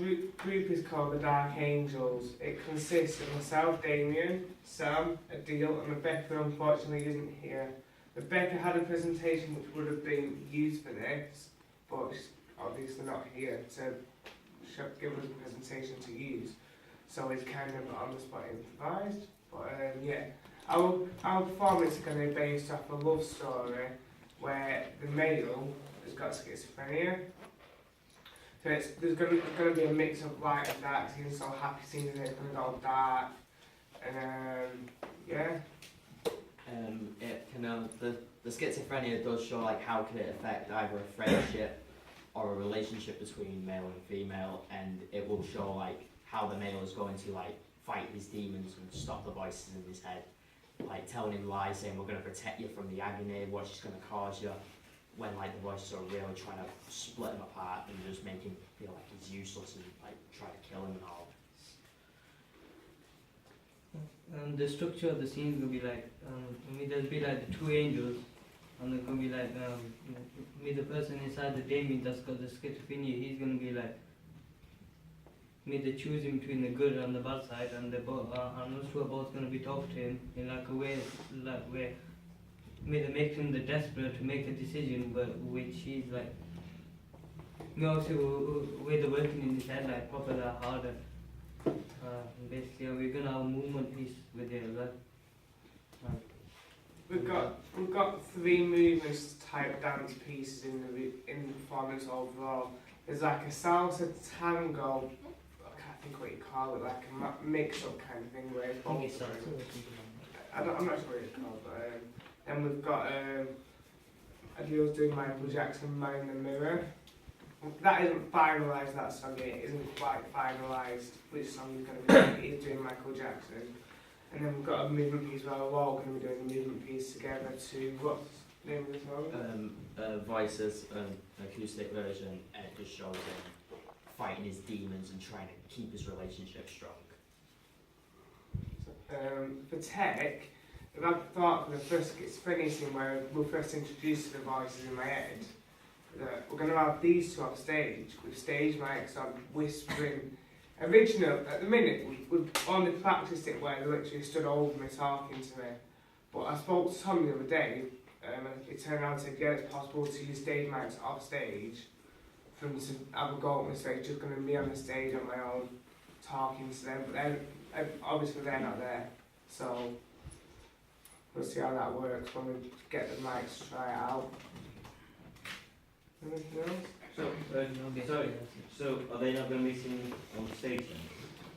Group is called the Dark Angels. It consists of myself, Damian, Sam, Adeel, and Rebecca unfortunately isn't here. Rebecca had a presentation which would have been used for this, but she's obviously not here to give us a presentation to use. So it's kind of on the spot improvised. But yeah, our performance is going to be based off a love story where the male has got schizophrenia. So there's going to be a mix of light and dark scenes, so happy scenes, and it's going to go dark. And yeah. It can the schizophrenia does show like how can it affect either a friendship or a relationship between male and female, and it will show like how the male is going to like fight his demons and stop the voices in his head, like telling him lies, saying we're going to protect you from the agony, what she's going to cause you, when like the voices are really trying to split him apart and just make him feel like he's useless and like try to kill him and all. The structure of the scene is going to be like, there'll be like the two angels, and there's going to be like, the person inside the Damian that's got the schizophrenia, he's going to be like, they're choosing between the good and the bad side, and those two are both going to be talking to him in like a way, like where they make him the desperate to make a decision, but which he's like, obviously where they're working in his head like proper that harder. Basically, we're gonna have a movement piece with it as well. We've got 3 movements type dance pieces in the performance overall. There's like a salsa tango, I can't think what you call it, like a mix-up kind of thing where it's both. I'm not sure what it's called, but then we've got Adeel's doing Michael Jackson, Man in the Mirror. That isn't finalised, that song yet. It isn't quite finalised which song he's going to be doing. He's doing Michael Jackson. And then we've got a movement piece where we're all going to be doing a movement piece together to, what's the name of the song? Voices, an acoustic version, and it just shows him fighting his demons and trying to keep his relationship strong. For tech, I've thought for the first schizophrenia scene where we'll first introduce the voices in my head, that we're going to have these two on stage with stage mics on, whispering. At the minute, we've only practiced it where they literally stood over me talking to me. But I spoke to Tom the other day, and he turned around and said, yeah, it's possible to use stage mics off stage for them to have a go at me, so it's just going to be on the stage on my own, talking to them. But then, obviously they're not there, so we'll see how that works when we get the mics to try it out. Anything else? So are they not going to be seen on stage then?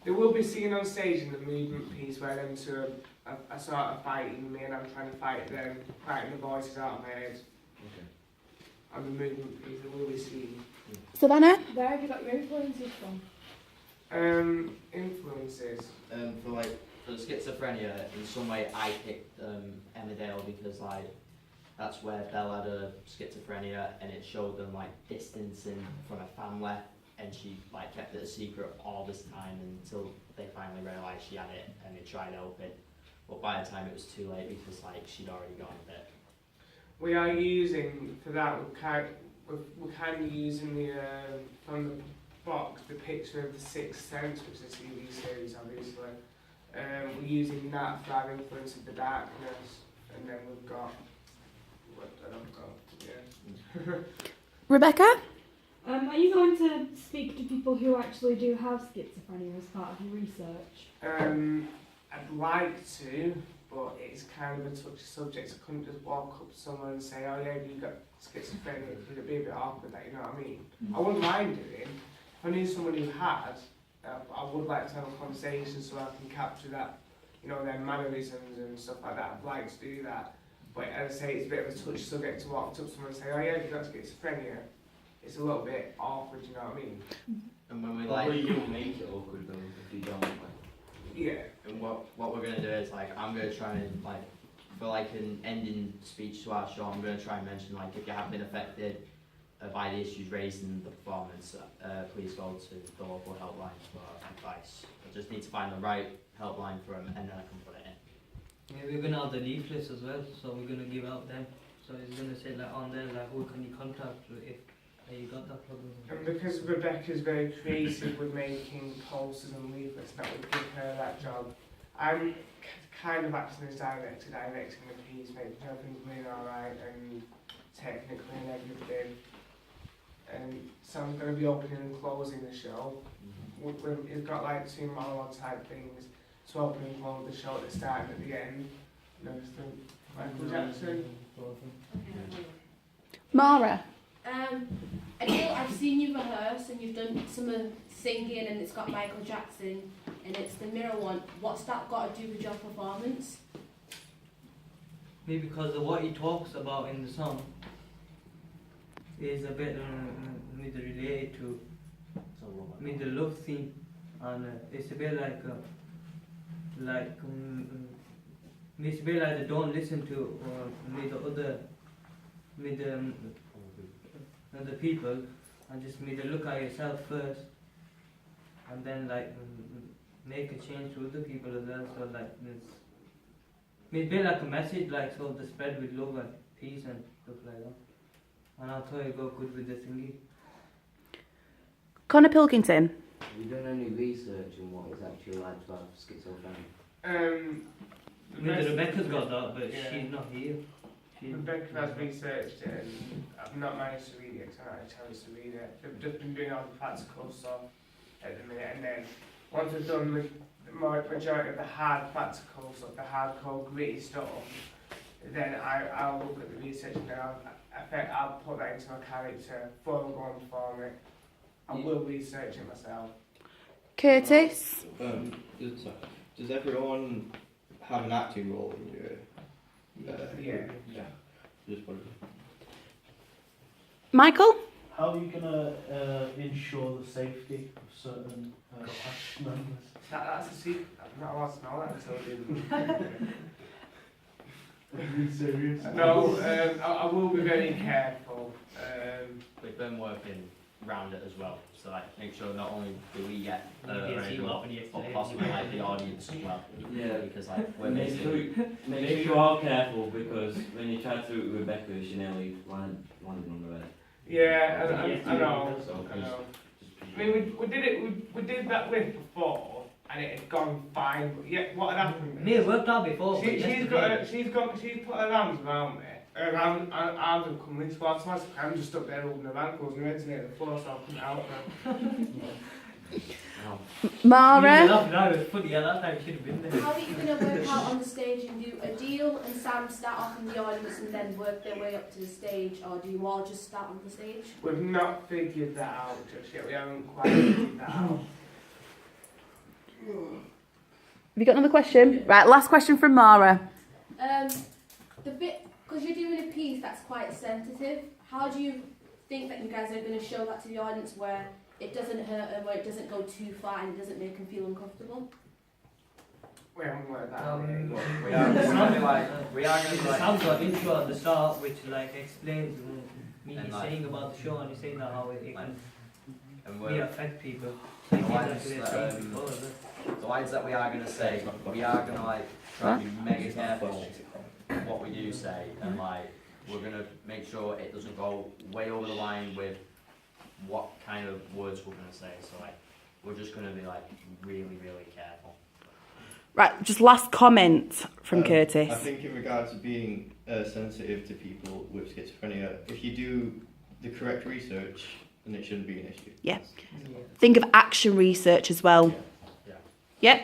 They will be seen on stage in the movement piece where them two are sort of fighting me and I'm trying to fight them, fighting the voices out of my head. Okay. On the movement piece, they will be seen. Savannah? Where have you got your influences from? Influences. For schizophrenia, in some way I picked Adeel because like that's where Belle had a schizophrenia and it showed them like distancing from a family, and she like kept it a secret all this time until they finally realised she had it and they tried helping. But by the time it was too late because like she'd already gone a bit. We are using, for that, we're kind of using the, from the box, the picture of The Sixth Sense, which is a TV series obviously. We're using that for our influence of the darkness, and then we've got, yeah. Rebecca? Are you going to speak to people who actually do have schizophrenia as part of your research? I'd like to, but it's kind of a touchy subject. I couldn't just walk up to someone and say, oh yeah, you've got schizophrenia. It'd be a bit awkward, that, you know what I mean? I wouldn't mind doing. If I knew someone who had, I would like to have a conversation so I can capture that, you know, their mannerisms and stuff like that. I'd like to do that. But as I say, it's a bit of a touchy subject to walk up to someone and say, oh yeah, you've got schizophrenia. It's a little bit awkward, you know what I mean? And when we Probably you'll make it awkward though if you don't. Like. Yeah. And what we're gonna do is like I'm gonna try and like for like an ending speech to our show, I'm gonna try and mention like if you have been affected by the issues raised in the performance, please go to the local helpline for advice. I just need to find the right helpline for them and then I can put it in. Yeah, we're gonna have the leaflets as well, so we're gonna give out them. So it's gonna say like on there like who can you contact if You got that problem. And because Rebecca's very creative with making posters and leaflets, that would give her that job. I'm kind of acting as directing the piece, making sure everything's going alright and technically and everything. And so I'm going to be opening and closing the show. It's got like 2 monologue type things to open and close the show at the start and at the end. You know, just Michael Jackson. Mara. Adeel, I've seen you rehearse and you've done some singing and it's got Michael Jackson and it's the mirror one. What's that got to do with your performance? Maybe because of what he talks about in the song is a bit related to the love theme, and it's a bit like it's a bit like the don't listen to other people, and just look at yourself first, and then make a change to other people as well. So it's a bit like a message, so the spread with love and peace and stuff like that. And I thought it got good with the thingy. Connor Pilkington. Have you done any research on what it's actually like to have schizophrenia? Rebecca's got that, but Yeah. she's not here. Rebecca has researched it and I've not managed to read it because I haven't had a chance to read it. They've just been doing all the practical stuff at the minute, and then once we've done the majority of the hard practical stuff, the hardcore gritty stuff, then I'll look at the research and then I'll put that into my character, follow on for it. I will research it myself. Curtis. Does everyone have an acting role in your? Yeah. Just wondering. Michael. How are you going to ensure the safety of certain cast members? That's a secret. I'm not allowed to know that until Are you serious? No, I will be very careful. We've been working around it as well, so make sure not only do we get but possibly the audience as well. Yeah. Because we're Make basically sure, make sure you are careful, because when you tried to with Rebecca, she nearly landed on the red. Yeah, I know. So I know. just I mean, we did that lift before, and it had gone fine. But yeah, what had happened? Me, it worked out before. She's put her arms around me. Her arms have come this far, so I'm just up there holding her ankles and ready to hit the floor, so I couldn't help her. Mara. That was funny. At that time, should have been there. How are you going to work out on the stage and do Adeel and Sam start off in the audience and then work their way up to the stage, or do you all just start on the stage? We've not figured that out just yet. We haven't quite figured that out. Have you got another question? Right, last question from Mara. The bit, because you're doing a piece that's quite sensitive, how do you think that you guys are going to show that to the audience where it doesn't hurt them, where it doesn't go too far and it doesn't make them feel uncomfortable? We haven't worked that out yet. we are going to Sam's got intro at the start, which explains me And saying about the show, and he's saying that how it can affect people. The lines that we are going to say, we are going to try to be mega careful what we do say, and we're going to make sure it doesn't go way over the line with what kind of words we're going to say. So we're just going to be really, really careful. Right, just last comment from Curtis. I think in regards to being sensitive to people with schizophrenia, if you do the correct research, then it shouldn't be an issue. Yeah. Think of action research as well. Yeah. Yep.